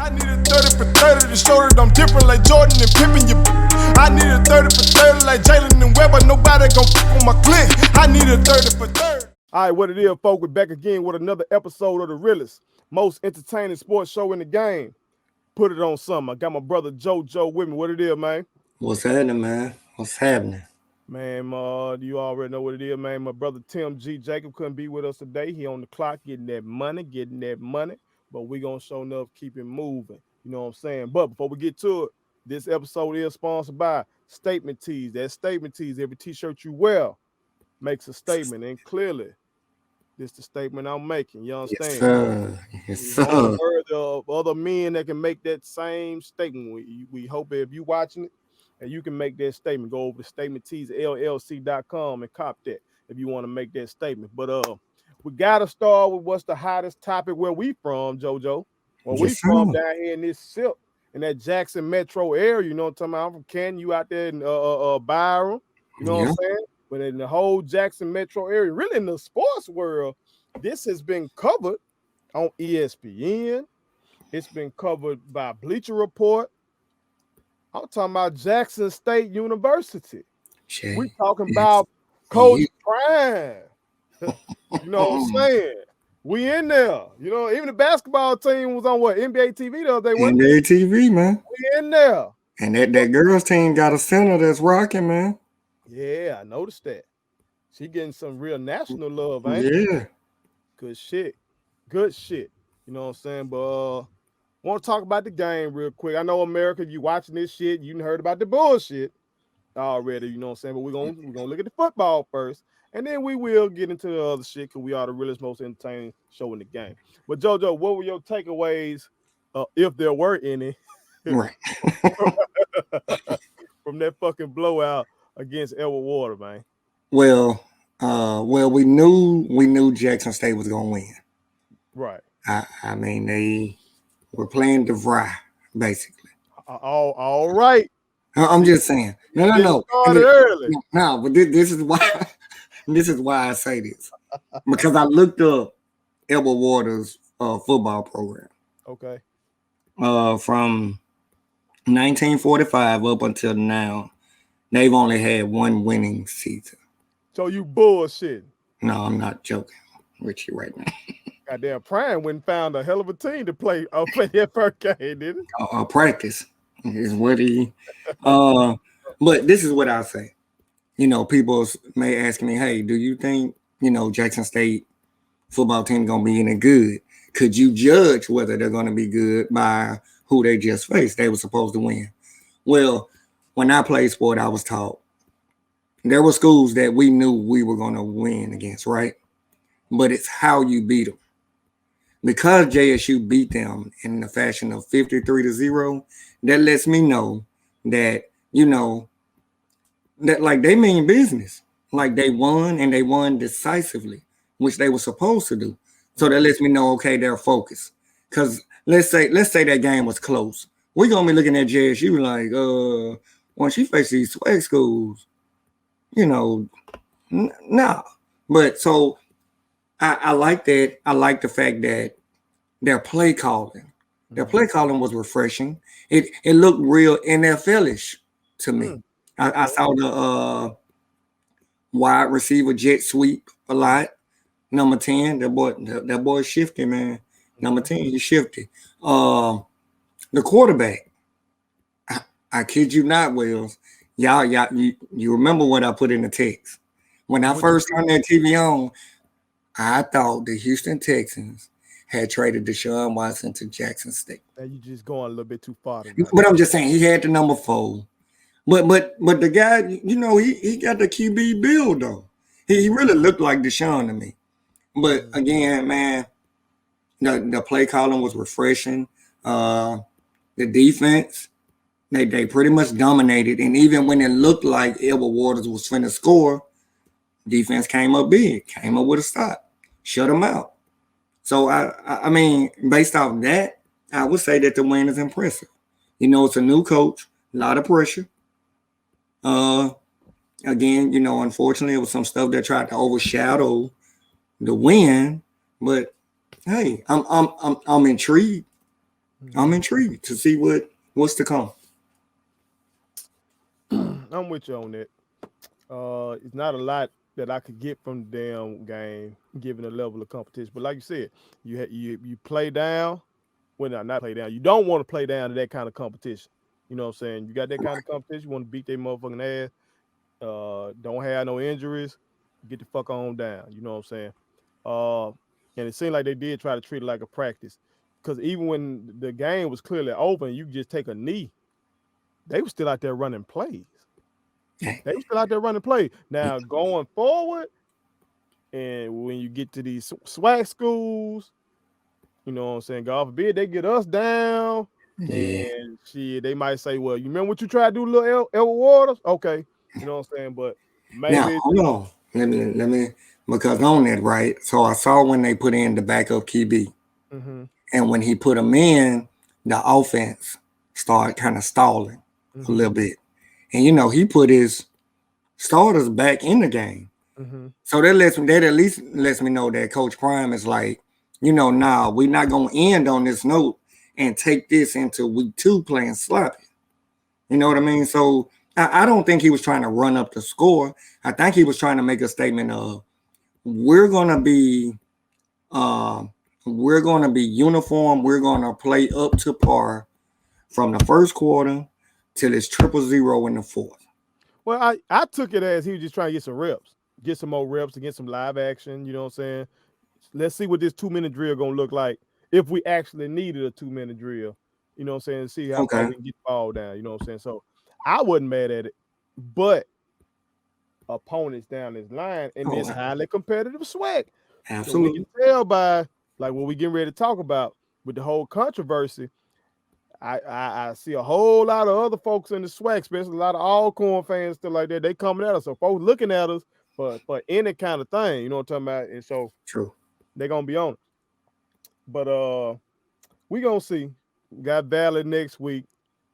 I need a 30 for 30 to show that I'm different like Jordan and Pippen. I need a 30 for 30 like Jalen and Webber. Nobody gon' fuck on my click. I need a 30 for 30. All right, what it is, folks, we're back again with another episode of the realest, most entertaining sports show in the game. Put it on something. I got my brother JoJo with me. What it is, man? What's happening, man? What's happening? Man, you already know what it is, man. My brother Tim G. Jacob couldn't be with us today. He on the clock getting that money. But we gonna show enough keep it moving. You know what I'm saying? But before we get to it, this episode is sponsored by Statement Tees. That Statement Tees, every t-shirt you wear makes a statement. And clearly, this is the statement I'm making. You understand? Yes, sir. Yes, sir. Heard of other men that can make that same statement. We hope if you watching it, and you can make that statement. Go over to statementteesllc.com and cop that if you want to make that statement. But we gotta start with what's the hottest topic where we from, JoJo. Where we from down here in this SIP, in that Jackson metro area. You know what I'm talking about? I'm from Canton, you out there in Byron. You know what I'm saying? But in the whole Jackson metro area, really in the sports world, this has been covered on ESPN. It's been covered by Bleacher Report. I'm talking about Jackson State University. We talking about Coach Prime. You know what I'm saying? We in there. You know, even the basketball team was on what? NBA TV the other day. NBA TV, man. We in there. And that girls team got a center that's rocking, man. Yeah, I noticed that. She getting some real national love, ain't it? Yeah. Good shit. Good shit. You know what I'm saying? But want to talk about the game real quick. I know America, you watching this shit, you heard about the bullshit already, you know what I'm saying? But we're gonna look at the football first, and then we will get into the other shit because we are the realest, most entertaining show in the game. But JoJo, what were your takeaways, if there were any, right, from that fucking blowout against Edward Water, man? Well, we knew Jackson State was gonna win. Right. I mean, they were playing DeVry, basically. All right. I'm just saying. No. Started early. No, but this is why. This is why I say this, because I looked up Edward Waters' football program. Okay. From 1945 up until now, they've only had one winning season. So you bullshit. No, I'm not joking with you right now. Goddamn, Prime went and found a hell of a team to play that first game, didn't it? Practice is what he. But this is what I say. You know, people may ask me, "Hey, do you think Jackson State football team gonna be any good? Could you judge whether they're gonna be good by who they just faced? They were supposed to win." Well, when I played sport, I was taught there were schools that we knew we were gonna win against, right? But it's how you beat them. Because JSU beat them in the fashion of 53-0, that lets me know that, that like they mean business. Like they won, and they won decisively, which they were supposed to do. So that lets me know, okay, they're focused. Because let's say that game was close. We're gonna be looking at JSU like, once you face these swag schools, nah. But so I like that. I like the fact that their play calling was refreshing. It looked real NFL-ish to me. I saw the wide receiver jet sweep a lot. Number 10, that boy shifty, man. Number 10, he's shifty. The quarterback, I kid you not, Wells. Y'all, you remember what I put in the text. When I first turned that TV on, I thought the Houston Texans had traded Deshaun Watson to Jackson State. And you just going a little bit too far. But I'm just saying he had the number 4. But the guy, he got the QB build though. He really looked like Deshaun to me. But again, man, the play calling was refreshing. The defense, they pretty much dominated. And even when it looked like Edward Waters was finna score, defense came up big, came up with a stop, shut them out. So I mean, based off that, I would say that the win is impressive. It's a new coach, a lot of pressure. Again, unfortunately, it was some stuff that tried to overshadow the win. But hey, I'm intrigued. I'm intrigued to see what's to come. I'm with you on that. It's not a lot that I could get from the damn game, given the level of competition. But like you said, you play down. Well, not play down. You don't want to play down to that kind of competition. You know what I'm saying? You got that kind of competition. You want to beat their motherfucking ass. Don't have no injuries. Get the fuck on down. You know what I'm saying? Uh, and it seemed like they did try to treat it like a practice, because even when the game was clearly open, you just take a knee. They were still out there running plays. They were still out there running plays. Now going forward, and when you get to these swag schools, you know what I'm saying? God forbid they get us down. Yeah. And shit, they might say, well, you remember what you tried to do, little Elwood Waters? Okay. You know what I'm saying? But Now maybe hold on. Let me because on that, right? So I saw when they put in the backup QB, mm-hmm, and when he put him in, the offense started kind of stalling a mm-hmm, little bit. And he put his starters back in the game. mm-hmm. So that at least lets me know that Coach Prime is like, nah, we're not gonna end on this note and take this into week 2 playing sloppy. You know what I mean? So I don't think he was trying to run up the score. I think he was trying to make a statement of we're gonna be uh, we're gonna be uniform. We're gonna play up to par from the first quarter till it's 0-0 in the fourth. Well, I took it as he was just trying to get some reps, get some more reps to get some live action. You know what I'm saying? Let's see what this 2-minute drill gonna look like if we actually needed a 2-minute drill. You know what I'm saying? See how far Okay, we can get the ball down. You know what I'm saying? So I wasn't mad at it, but opponents down this line in this oh, highly competitive swag. So we can absolutely. tell by like what we getting ready to talk about with the whole controversy. I see a whole lot of other folks in the swag, especially a lot of Alcorn fans, stuff like that. They coming at us. So folks looking at us for any kind of thing, you know what I'm talking about? And so True. they're gonna be on it. But we gonna see. Got Valley next week.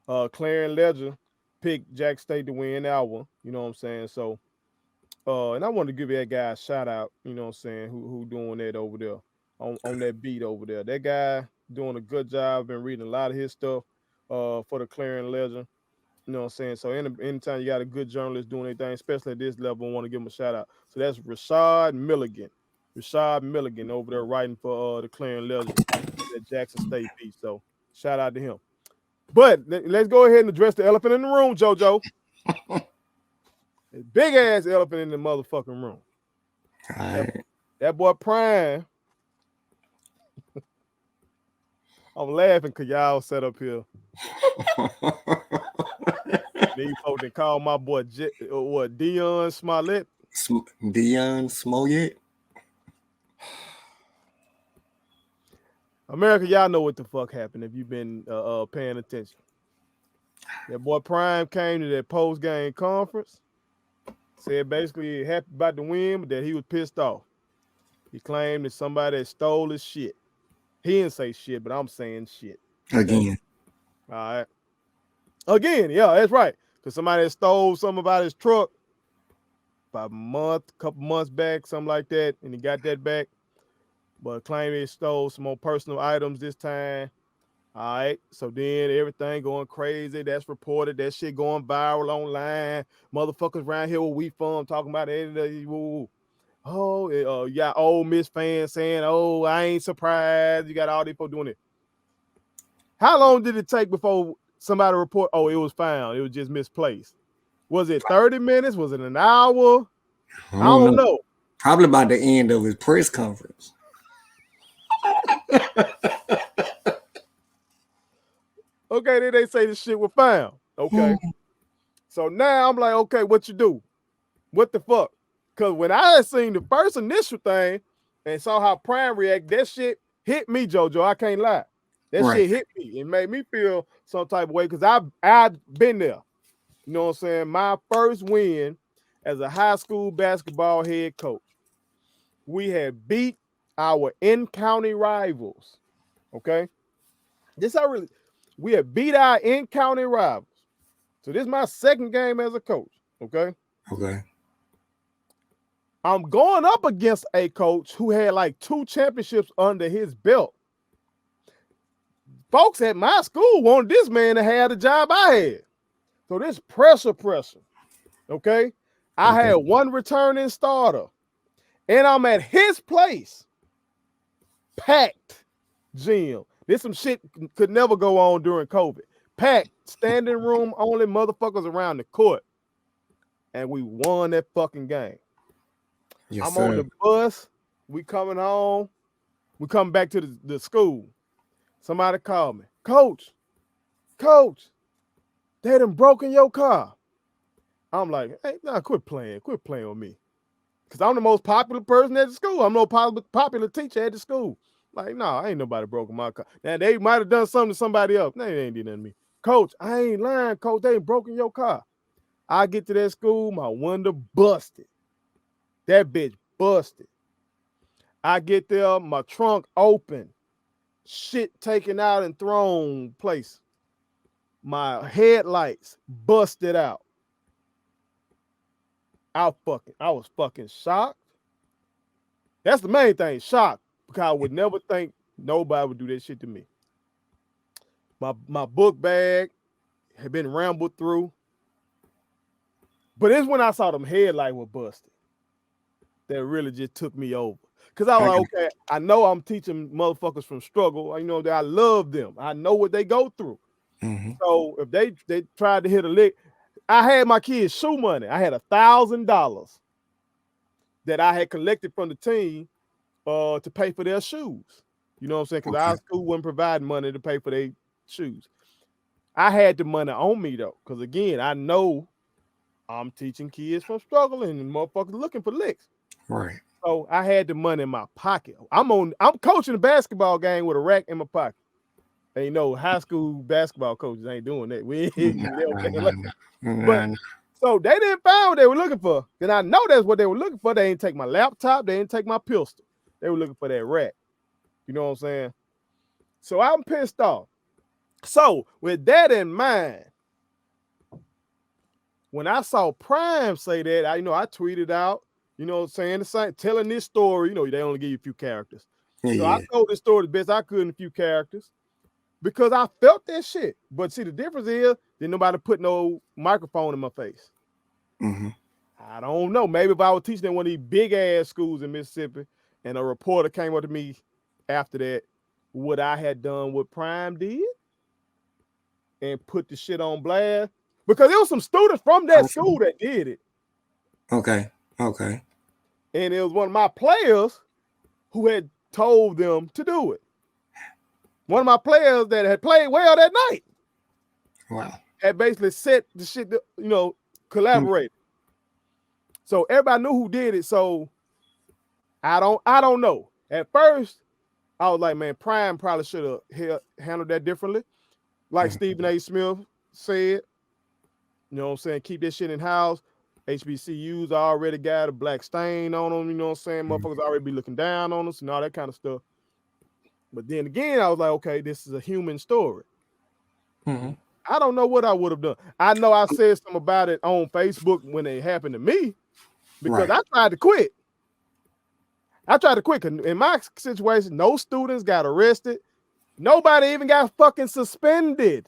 Clarence Ledger picked Jack State to win that one. You know what I'm saying? So and I want to give that guy a shout out, you know what I'm saying, who doing that over there on that beat over there. That guy doing a good job. Been reading a lot of his stuff for the Clarion Ledger. You know what I'm saying? So anytime you got a good journalist doing anything, especially at this level, I want to give him a shout out. So that's Rashad Milligan. Rashad Milligan over there writing for the Clarion Ledger at Jackson State beat. So shout out to him. But let's go ahead and address the elephant in the room, JoJo. Big ass elephant in the motherfucking room. All right. That boy Prime. I'm laughing because y'all set up here. These folks that call my boy Deion Smollett. Deion Smollett. America, y'all know what the fuck happened if you've been paying attention. That boy Prime came to that post-game conference, said basically happy about the win, but that he was pissed off. He claimed that somebody had stole his shit. He didn't say shit, but I'm saying shit. Okay? Again. All right. Again, yeah, that's right. Because somebody had stole something about his truck about a couple months back, something like that, and he got that back. But claimed he stole some more personal items this time. All right. So then everything going crazy. That's reported. That shit going viral online. Motherfuckers around here where we from talking about it. Oh, you got old Miss fans saying, oh, I ain't surprised. You got all these people doing it. How long did it take before somebody report, oh, it was found? It was just misplaced. Was it 30 minutes? Was it an hour? I don't know. Probably by the end of his press conference. Okay, then they say the shit was found. Okay. So now I'm like, okay, what you do? What the fuck? Because when I had seen the first initial thing and saw how Prime react, that shit hit me, JoJo. I can't lie. That shit hit me. It made me feel some type of way because I've been there. You know what I'm saying? My first win as a high school basketball head coach. We had beat our in-county rivals. Okay? We had beat our in-county rivals. So this is my second game as a coach. Okay? Okay. I'm going up against a coach who had like 2 championships under his belt. folks at my school wanted this man to have the job I had. So this pressure. Okay. I had one returning starter, and I'm at his place. Packed gym. This some shit could never go on during COVID. Packed, standing room only, motherfuckers around the court. And we won that fucking game. Yes, I'm sir. on the bus. We coming home. We come back to the school. Somebody called me. Coach, they done broken your car. I'm like, hey, nah, quit playing with me. Because I'm the most popular person at the school. I'm the most popular teacher at the school. Like, no, ain't nobody broken my car. Now, they might have done something to somebody else. They ain't did nothing to me. Coach, I ain't lying, coach. They ain't broken your car. I get to that school, my window busted. That bitch busted. I get there, my trunk open. Shit taken out and thrown place. My headlights busted out. I was fucking shocked. That's the main thing, shocked. Because I would never think nobody would do that shit to me. My book bag had been rambled through. But it's when I saw them headlights were busted that really just took me over. Because I was like, okay, I know I'm teaching motherfuckers from struggle. You know that I love them. I know what they go through. Mm-hmm. So if they tried to hit a lick, I had my kids' shoe money. I had $1,000 that I had collected from the team to pay for their shoes. You know what I'm saying? Because our school wasn't providing money to pay for their shoes. I had the money on me though, because again, I know I'm teaching kids from struggling and motherfuckers looking for licks. Right. So I had the money in my pocket. I'm coaching a basketball game with a rack in my pocket. And you know, high school basketball coaches ain't doing that. But so they didn't find what they were looking for. Then I know that's what they were looking for. They didn't take my laptop. They didn't take my pistol. They were looking for that rack. You know what I'm saying? So I'm pissed off. So with that in mind, when I saw Prime say that, I tweeted out, you know what I'm saying, the same, telling this story. You know, they only give you a few characters. So I told this story the best I could in a few characters because I felt that shit. But see, the difference is didn't nobody put no microphone in my face. Mm-hmm. I don't know. Maybe if I was teaching in one of these big ass schools in Mississippi and a reporter came up to me after that, would I had done what Prime did and put the shit on blast? Because there was some students from that school that did it. Okay. And it was one of my players who had told them to do it. One of my players that had played well that night. Wow. Had basically set the shit, collaborated. So everybody knew who did it. So I don't know. At first, I was like, man, Prime probably should have handled that differently. Like Stephen A. Smith said, you know what I'm saying, keep that shit in house. HBCUs already got a black stain on them, you know what I'm saying? Motherfuckers already be looking down on us and all that kind of stuff. But then again, I was like, okay, this is a human story. Mm-hmm. I don't know what I would have done. I know I said something about it on Facebook when it happened to me because I tried to quit. In my situation, no students got arrested. Nobody even got fucking suspended.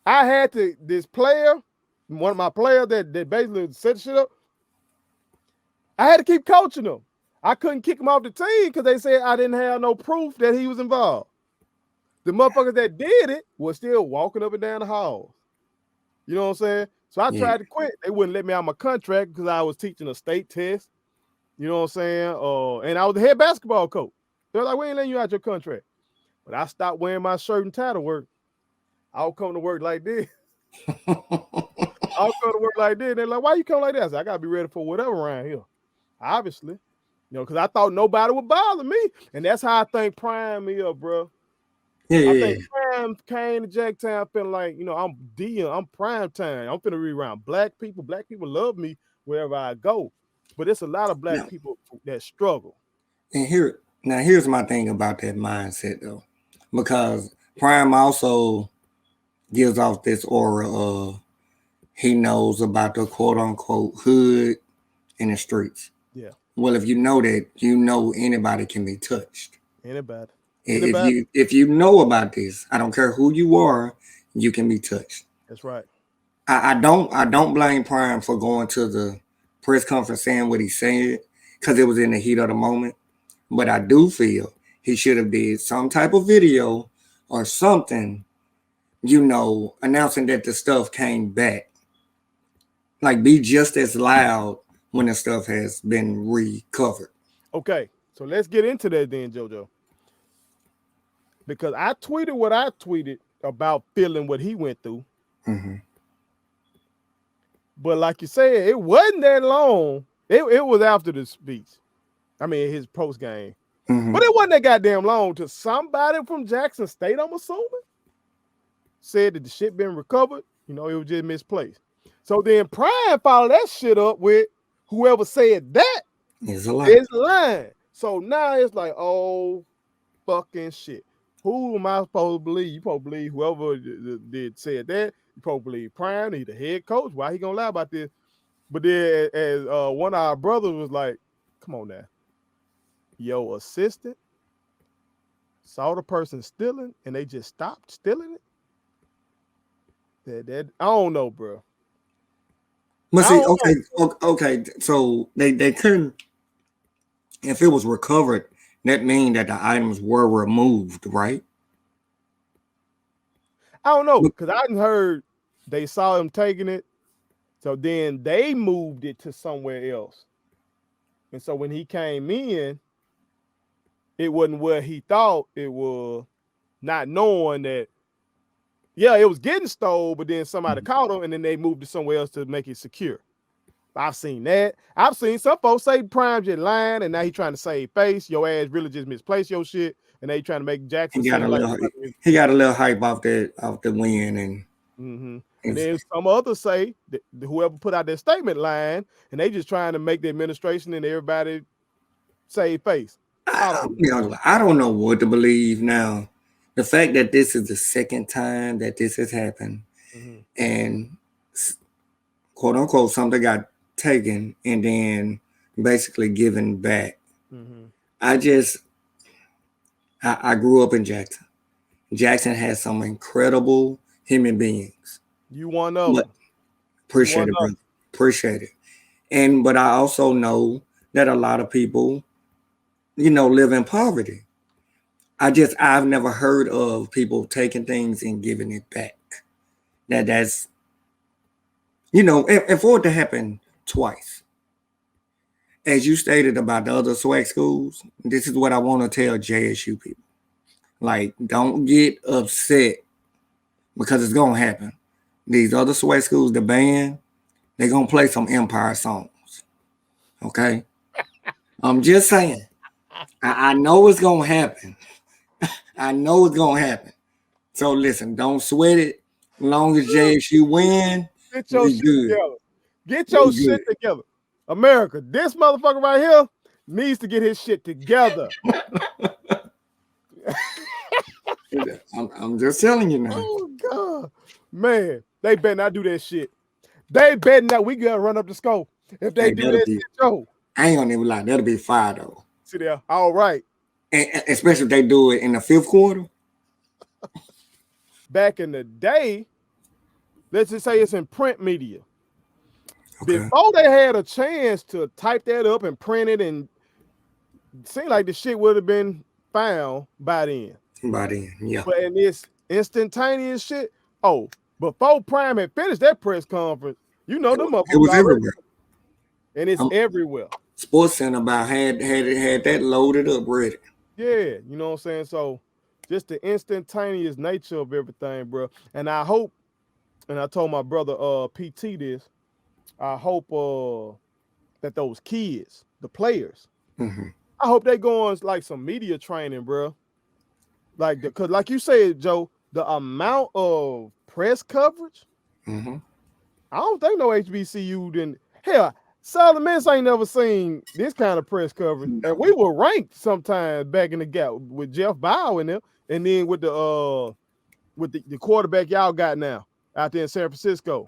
I had this player, one of my players that basically set shit up, I had to keep coaching him. I couldn't kick him off the team because they said I didn't have no proof that he was involved. The motherfuckers that did it were still walking up and down the halls. You know what I'm saying? So I tried to quit. They wouldn't let me out of my contract because I was teaching a state test. You know what I'm saying? And I was the head basketball coach. They're like, we ain't letting you out your contract. But I stopped wearing my shirt and tie to work. I'll come to work like this. I'll come to work like this. They're like, why you come like this? I said, I got to be ready for whatever around here. Obviously. Because I thought nobody would bother me. And that's how I think Prime me up, bro. I think Prime came to Jacktown feeling like, I'm Deion, I'm prime time. I'm finna be around black people. Black people love me wherever I go. But it's a lot of black people that struggle. And here's my thing about that mindset though. Because Prime also gives off this aura of he knows about the quote unquote hood in the streets. Yeah. Well, if you know that, anybody can be touched. Anybody. Anybody? If you know about this, I don't care who you are, you can be touched. That's right. I don't blame Prime for going to the press conference saying what he said because it was in the heat of the moment. But I do feel he should have did some type of video or something, announcing that the stuff came back. Like be just as loud when the stuff has been recovered. Okay, so let's get into that then, JoJo. Because I tweeted what I tweeted about feeling what he went through. Mm-hmm. But like you said, it wasn't that long. It was after the speech. I mean, his post game. Mm-hmm. But it wasn't that goddamn long till somebody from Jackson State, I'm assuming, said that the shit been recovered. It was just misplaced. So then Prime followed that shit up with whoever said that is lying. So now it's like, oh, fucking shit. Who am I supposed to believe? You supposed to believe whoever did said that. You supposed to believe Prime. He's the head coach. Why he gonna lie about this? But then as one of our brothers was like, come on now. Your assistant saw the person stealing and they just stopped stealing it. That I don't know, bro. But see, okay. So they couldn't. If it was recovered, that means that the items were removed, right? I don't know because I hadn't heard they saw him taking it, so then they moved it to somewhere else. And so when he came in, it wasn't where he thought it was, not knowing that. Yeah, it was getting stole, but then somebody caught him, and then they moved it somewhere else to make it secure. I've seen that. I've seen some folks say Prime just lying, and now he trying to save face. Your ass really just misplaced your shit, and they trying to make Jackson. He got a little hype off the win, and and then some others say that whoever put out that statement lying, and they just trying to make the administration and everybody save face. I don't know what to believe now. The fact that this is the second time that this has happened, and quote unquote something got taken and then basically given back. I grew up in Jackson. Jackson has some incredible human beings. You one of them. Appreciate it, brother. Appreciate it. But I also know that a lot of people, live in poverty. I've never heard of people taking things and giving it back. That's, and for it to happen twice, as you stated about the other swag schools, this is what I want to tell JSU people. Like, don't get upset because it's going to happen. These other swag schools, the band, they're going to play some Empire songs. Okay? I'm just saying. I know it's going to happen. I know it's going to happen. So listen, don't sweat it. As long as JSU win, get your shit together. Get your shit together. America, this motherfucker right here needs to get his shit together. I'm just telling you now. Oh, God. Man, they better not do that shit. They better not. We got to run up the score. If they do that shit, Joe. I ain't gonna even lie. That'll be fire, though. See there. All right. And especially if they do it in the fifth quarter. Back in the day, let's just say it's in print media. Okay. Before they had a chance to type that up and print it, and it seemed like the shit would have been found by then. Yeah. But in this instantaneous shit, before Prime had finished that press conference, them up. It was everywhere. And it's everywhere. Sports Center about had that loaded up ready. Yeah, you know what I'm saying? So just the instantaneous nature of everything, bro. And I hope, and I told my brother PT this, I hope that those kids, the players, I hope they go on like some media training, bro. Like, because like you said, Joe, the amount of press coverage, I don't think no HBCU didn't. Hell, Southern Miss ain't never seen this kind of press coverage. And we were ranked sometimes back in the gap with Jeff Bow in there, and then with the quarterback y'all got now out there in San Francisco.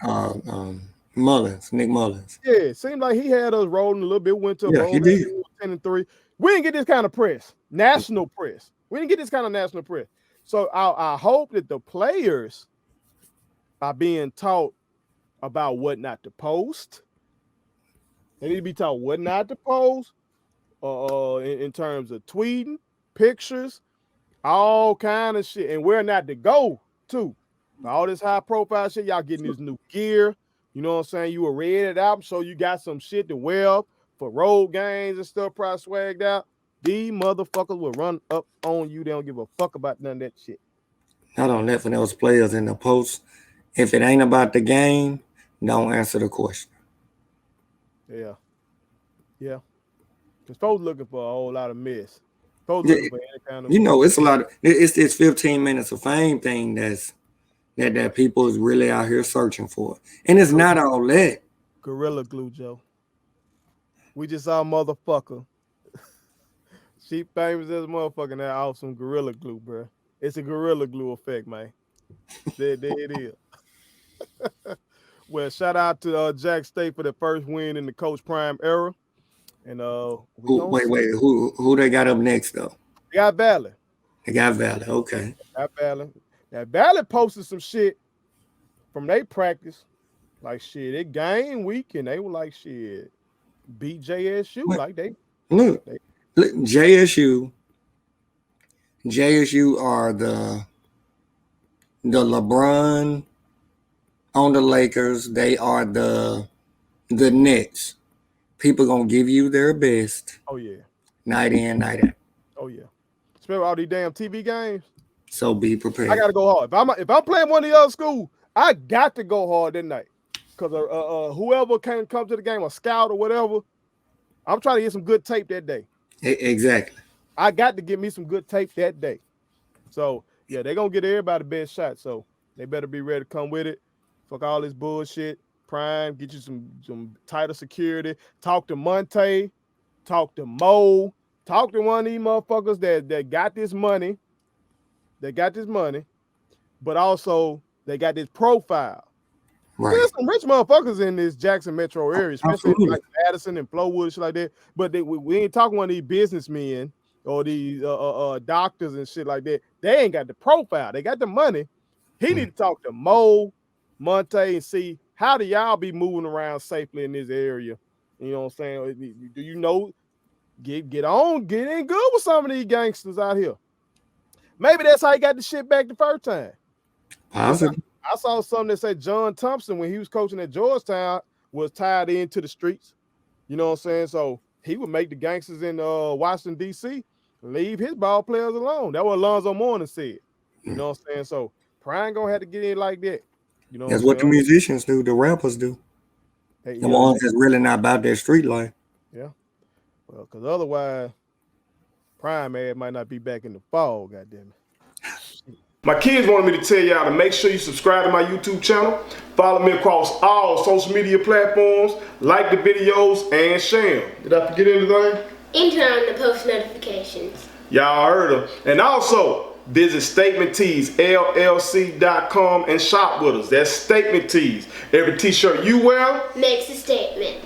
Nick Mullins. Yeah, it seemed like he had us rolling a little bit. Went to he did. 10-3. We didn't get this kind of press, national press. We didn't get this kind of national press. So I hope that the players are being taught about what not to post. They need to be taught what not to post in terms of tweeting, pictures, all kind of shit, and where not to go too. All this high profile shit, y'all getting this new gear. You know what I'm saying? You were read it out, so you got some shit to wear for road games and stuff, probably swagged out. These motherfuckers will run up on you. They don't give a fuck about none of that shit. Not on that for those players in the post. If it ain't about the game, don't answer the question. Yeah. Because folks looking for a whole lot of mess. Folks looking for any kind of it's a lot of it's this 15 minutes of fame thing that people is really out here searching for. And it's not all that. Gorilla Glue, Joe. We just saw a motherfucker. She famous as a motherfucker now off some Gorilla Glue, bro. It's a Gorilla Glue effect, man. There it is. Well, shout out to Jack State for the first win in the Coach Prime era. And wait, who they got up next though? They got Valley. Okay. Now Valley posted some shit from their practice. Like shit, it game week and they were like shit. Beat JSU like they look JSU are the LeBron on the Lakers. They are the Nets. People gonna give you their best. Oh yeah. Night in, night out. Oh yeah. Especially all these damn TV games. So be prepared. I gotta go hard. If I'm playing one of the other schools, I got to go hard that night. Cause whoever can come to the game, a scout or whatever, I'm trying to get some good tape that day. Exactly. I got to get me some good tape that day. So yeah, they're gonna get everybody the best shot. So they better be ready to come with it. Fuck all this bullshit. Prime, get you some tighter security. Talk to Monte, talk to Mo, talk to one of these motherfuckers that got this money. They got this money, but also they got this profile. Right. There's some rich motherfuckers in this Jackson metro area, especially like Madison and Flowood, shit like that. But we ain't talking one of these businessmen or these doctors and shit like that. They ain't got the profile. They got the money. He need to talk to Mo, Monte, and see how do y'all be moving around safely in this area. You know what I'm saying? Do you know? Get in good with some of these gangsters out here. Maybe that's how he got the shit back the first time. Awesome. I saw something that said John Thompson, when he was coaching at Georgetown, was tied into the streets. You know what I'm saying? So he would make the gangsters in Washington, D.C. leave his ball players alone. That's what Alonzo Mourning said. You know what I'm saying? So Prime gonna have to get in like that. You know, that's what the musicians do, the rappers do. The ones that's really not about that street life. Yeah. Well, because otherwise, Prime ad might not be back in the fall, goddamn it. My kids wanted me to tell y'all to make sure you subscribe to my YouTube channel, follow me across all social media platforms, like the videos, and share them. Did I forget anything? And turn on the post notifications. Y'all heard them. And also, visit Statement Tees, LLC.com and shop with us. That's Statement Tees. Every t-shirt you wear makes a statement.